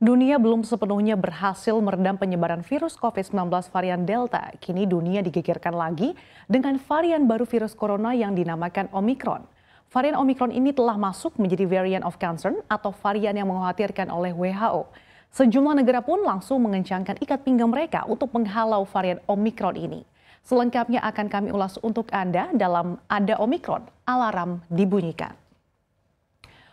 Dunia belum sepenuhnya berhasil meredam penyebaran virus COVID-19 varian Delta. Kini dunia digegerkan lagi dengan varian baru virus corona yang dinamakan Omicron. Varian Omicron ini telah masuk menjadi variant of concern atau varian yang mengkhawatirkan oleh WHO. Sejumlah negara pun langsung mengencangkan ikat pinggang mereka untuk menghalau varian Omicron ini. Selengkapnya akan kami ulas untuk Anda dalam Ada Omicron, Alarm Dibunyikan.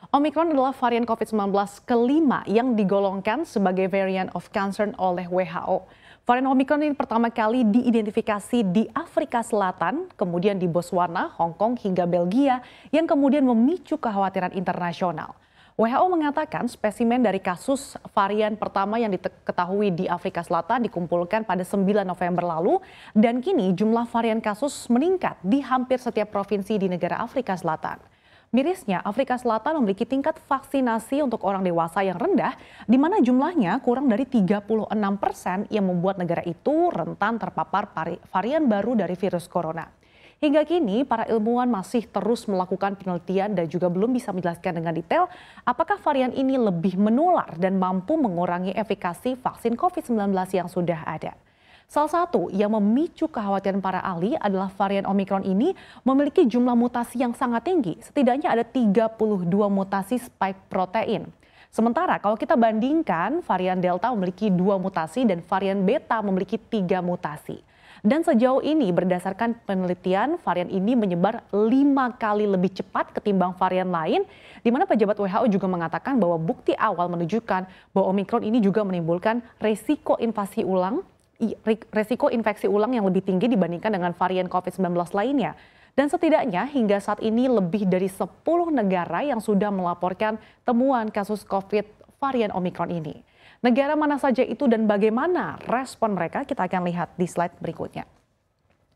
Omicron adalah varian COVID-19 kelima yang digolongkan sebagai variant of concern oleh WHO. Varian Omicron ini pertama kali diidentifikasi di Afrika Selatan, kemudian di Botswana, Hong Kong hingga Belgia yang kemudian memicu kekhawatiran internasional. WHO mengatakan spesimen dari kasus varian pertama yang diketahui di Afrika Selatan dikumpulkan pada 9 November lalu dan kini jumlah varian kasus meningkat di hampir setiap provinsi di negara Afrika Selatan. Mirisnya, Afrika Selatan memiliki tingkat vaksinasi untuk orang dewasa yang rendah, di mana jumlahnya kurang dari 36% yang membuat negara itu rentan terpapar varian baru dari virus corona. Hingga kini, para ilmuwan masih terus melakukan penelitian dan juga belum bisa menjelaskan dengan detail apakah varian ini lebih menular dan mampu mengurangi efikasi vaksin COVID-19 yang sudah ada. Salah satu yang memicu kekhawatiran para ahli adalah varian Omicron ini memiliki jumlah mutasi yang sangat tinggi. Setidaknya ada 32 mutasi spike protein. Sementara kalau kita bandingkan, varian Delta memiliki 2 mutasi dan varian Beta memiliki 3 mutasi. Dan sejauh ini berdasarkan penelitian, varian ini menyebar 5 kali lebih cepat ketimbang varian lain, di mana pejabat WHO juga mengatakan bahwa bukti awal menunjukkan bahwa Omicron ini juga menimbulkan resiko infeksi ulang yang lebih tinggi dibandingkan dengan varian COVID-19 lainnya. Dan setidaknya hingga saat ini lebih dari 10 negara yang sudah melaporkan temuan kasus COVID varian Omicron ini. Negara mana saja itu dan bagaimana respon mereka kita akan lihat di slide berikutnya.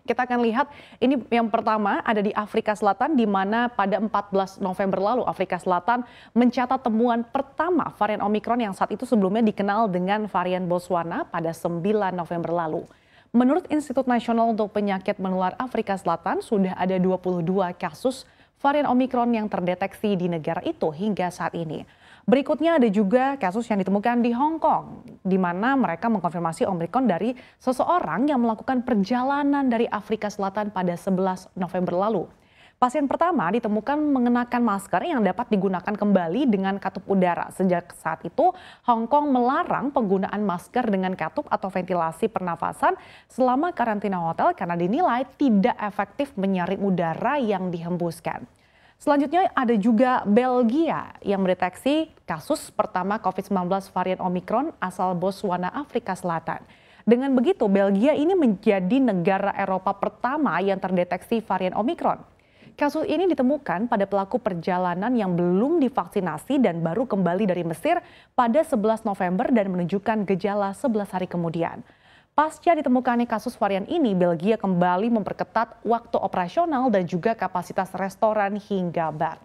Kita akan lihat ini yang pertama ada di Afrika Selatan di mana pada 14 November lalu Afrika Selatan mencatat temuan pertama varian Omicron yang saat itu sebelumnya dikenal dengan varian Botswana pada 9 November lalu. Menurut Institut Nasional untuk Penyakit Menular Afrika Selatan sudah ada 22 kasus varian Omicron yang terdeteksi di negara itu hingga saat ini. Berikutnya ada juga kasus yang ditemukan di Hong Kong, di mana mereka mengkonfirmasi Omicron dari seseorang yang melakukan perjalanan dari Afrika Selatan pada 11 November lalu. Pasien pertama ditemukan mengenakan masker yang dapat digunakan kembali dengan katup udara. Sejak saat itu, Hong Kong melarang penggunaan masker dengan katup atau ventilasi pernafasan selama karantina hotel karena dinilai tidak efektif menyaring udara yang dihembuskan. Selanjutnya ada juga Belgia yang mendeteksi kasus pertama COVID-19 varian Omicron asal Botswana, Afrika Selatan. Dengan begitu, Belgia ini menjadi negara Eropa pertama yang terdeteksi varian Omicron. Kasus ini ditemukan pada pelaku perjalanan yang belum divaksinasi dan baru kembali dari Mesir pada 11 November dan menunjukkan gejala 11 hari kemudian. Pasca ditemukannya kasus varian ini, Belgia kembali memperketat waktu operasional dan juga kapasitas restoran hingga bar.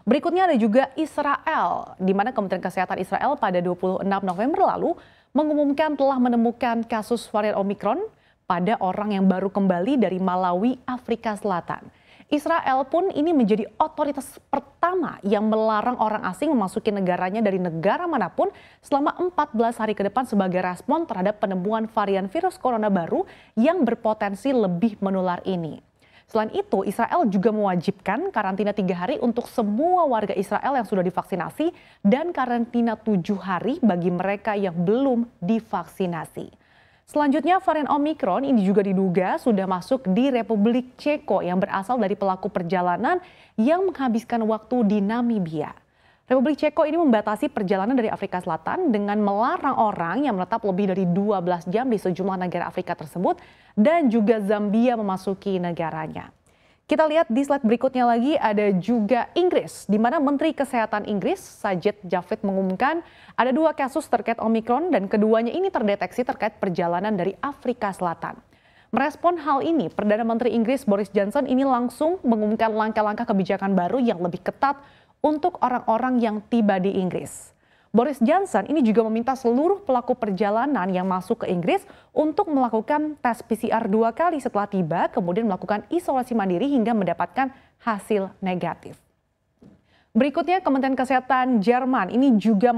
Berikutnya ada juga Israel, di mana Kementerian Kesehatan Israel pada 26 November lalu mengumumkan telah menemukan kasus varian Omicron pada orang yang baru kembali dari Malawi, Afrika Selatan. Israel pun ini menjadi otoritas pertama yang melarang orang asing memasuki negaranya dari negara manapun selama 14 hari ke depan sebagai respon terhadap penemuan varian virus corona baru yang berpotensi lebih menular ini. Selain itu, Israel juga mewajibkan karantina 3 hari untuk semua warga Israel yang sudah divaksinasi dan karantina 7 hari bagi mereka yang belum divaksinasi. Selanjutnya varian Omicron ini juga diduga sudah masuk di Republik Ceko yang berasal dari pelaku perjalanan yang menghabiskan waktu di Namibia. Republik Ceko ini membatasi perjalanan dari Afrika Selatan dengan melarang orang yang menetap lebih dari 12 jam di sejumlah negara Afrika tersebut dan juga Zambia memasuki negaranya. Kita lihat di slide berikutnya lagi ada juga Inggris, di mana Menteri Kesehatan Inggris Sajid Javid mengumumkan ada 2 kasus terkait Omicron dan keduanya ini terdeteksi terkait perjalanan dari Afrika Selatan. Merespon hal ini, Perdana Menteri Inggris Boris Johnson ini langsung mengumumkan langkah-langkah kebijakan baru yang lebih ketat untuk orang-orang yang tiba di Inggris. Boris Johnson ini juga meminta seluruh pelaku perjalanan yang masuk ke Inggris untuk melakukan tes PCR 2 kali setelah tiba, kemudian melakukan isolasi mandiri hingga mendapatkan hasil negatif. Berikutnya, Kementerian Kesehatan Jerman ini juga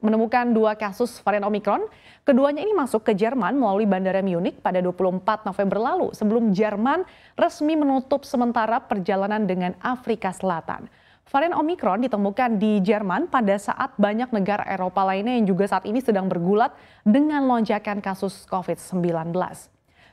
menemukan 2 kasus varian Omikron. Keduanya ini masuk ke Jerman melalui Bandara Munich pada 24 November lalu sebelum Jerman resmi menutup sementara perjalanan dengan Afrika Selatan. Varian Omikron ditemukan di Jerman pada saat banyak negara Eropa lainnya yang juga saat ini sedang bergulat dengan lonjakan kasus COVID-19.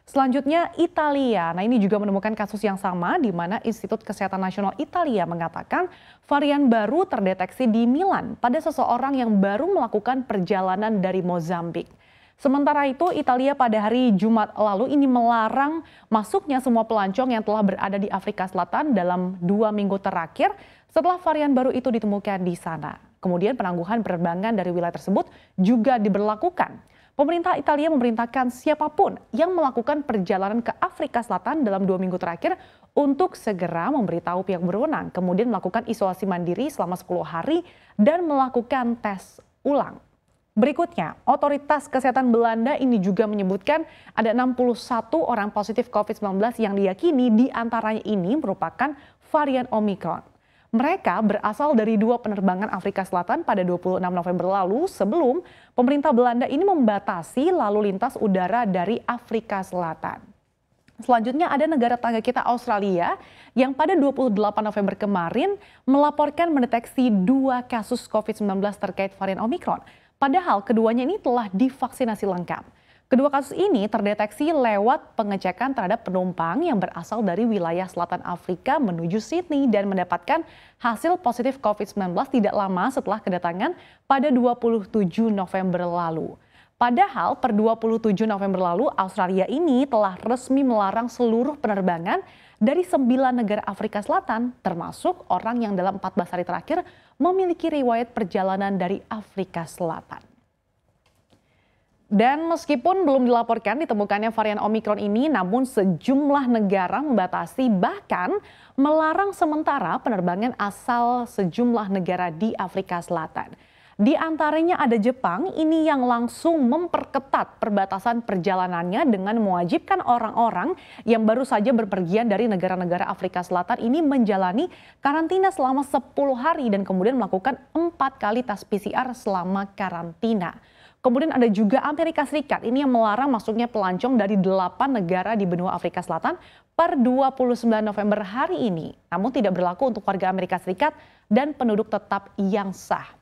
Selanjutnya Italia, nah ini juga menemukan kasus yang sama di mana Institut Kesehatan Nasional Italia mengatakan varian baru terdeteksi di Milan pada seseorang yang baru melakukan perjalanan dari Mozambik. Sementara itu Italia pada hari Jumat lalu ini melarang masuknya semua pelancong yang telah berada di Afrika Selatan dalam 2 minggu terakhir setelah varian baru itu ditemukan di sana. Kemudian penangguhan penerbangan dari wilayah tersebut juga diberlakukan. Pemerintah Italia memerintahkan siapapun yang melakukan perjalanan ke Afrika Selatan dalam 2 minggu terakhir untuk segera memberitahu pihak berwenang, kemudian melakukan isolasi mandiri selama 10 hari dan melakukan tes ulang. Berikutnya, otoritas kesehatan Belanda ini juga menyebutkan ada 61 orang positif COVID-19 yang diyakini diantaranya ini merupakan varian Omikron. Mereka berasal dari 2 penerbangan Afrika Selatan pada 26 November lalu sebelum pemerintah Belanda ini membatasi lalu lintas udara dari Afrika Selatan. Selanjutnya ada negara tetangga kita Australia yang pada 28 November kemarin melaporkan mendeteksi 2 kasus COVID-19 terkait varian Omikron. Padahal keduanya ini telah divaksinasi lengkap. Kedua kasus ini terdeteksi lewat pengecekan terhadap penumpang yang berasal dari wilayah selatan Afrika menuju Sydney dan mendapatkan hasil positif COVID-19 tidak lama setelah kedatangan pada 27 November lalu. Padahal per 27 November lalu Australia ini telah resmi melarang seluruh penerbangan dari 9 negara Afrika Selatan termasuk orang yang dalam 14 hari terakhir memiliki riwayat perjalanan dari Afrika Selatan. Dan meskipun belum dilaporkan ditemukannya varian Omikron ini, namun sejumlah negara membatasi bahkan melarang sementara penerbangan asal sejumlah negara di Afrika Selatan. Di antaranya ada Jepang ini yang langsung memperketat perbatasan perjalanannya dengan mewajibkan orang-orang yang baru saja berpergian dari negara-negara Afrika Selatan ini menjalani karantina selama 10 hari dan kemudian melakukan 4 kali tes PCR selama karantina. Kemudian ada juga Amerika Serikat ini yang melarang masuknya pelancong dari 8 negara di benua Afrika Selatan per 29 November hari ini. Namun tidak berlaku untuk warga Amerika Serikat dan penduduk tetap yang sah.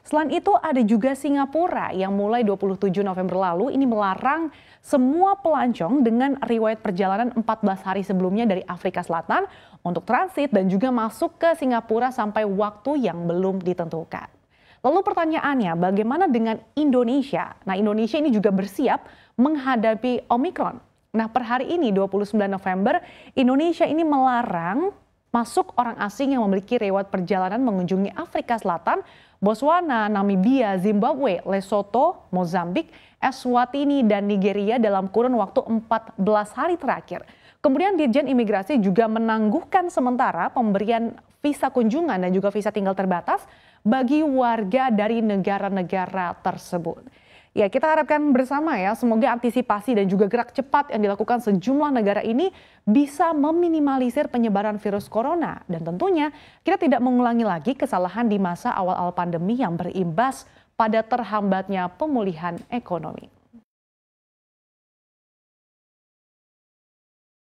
Selain itu ada juga Singapura yang mulai 27 November lalu ini melarang semua pelancong dengan riwayat perjalanan 14 hari sebelumnya dari Afrika Selatan untuk transit dan juga masuk ke Singapura sampai waktu yang belum ditentukan. Lalu pertanyaannya, bagaimana dengan Indonesia? Nah, Indonesia ini juga bersiap menghadapi Omikron. Nah, per hari ini 29 November, Indonesia ini melarang masuk orang asing yang memiliki riwayat perjalanan mengunjungi Afrika Selatan, Botswana, Namibia, Zimbabwe, Lesotho, Mozambik, Eswatini, dan Nigeria dalam kurun waktu 14 hari terakhir. Kemudian Dirjen Imigrasi juga menangguhkan sementara pemberian visa kunjungan dan juga visa tinggal terbatas bagi warga dari negara-negara tersebut. Ya, kita harapkan bersama ya, semoga antisipasi dan juga gerak cepat yang dilakukan sejumlah negara ini bisa meminimalisir penyebaran virus corona. Dan tentunya kita tidak mengulangi lagi kesalahan di masa awal-awal pandemi yang berimbas pada terhambatnya pemulihan ekonomi.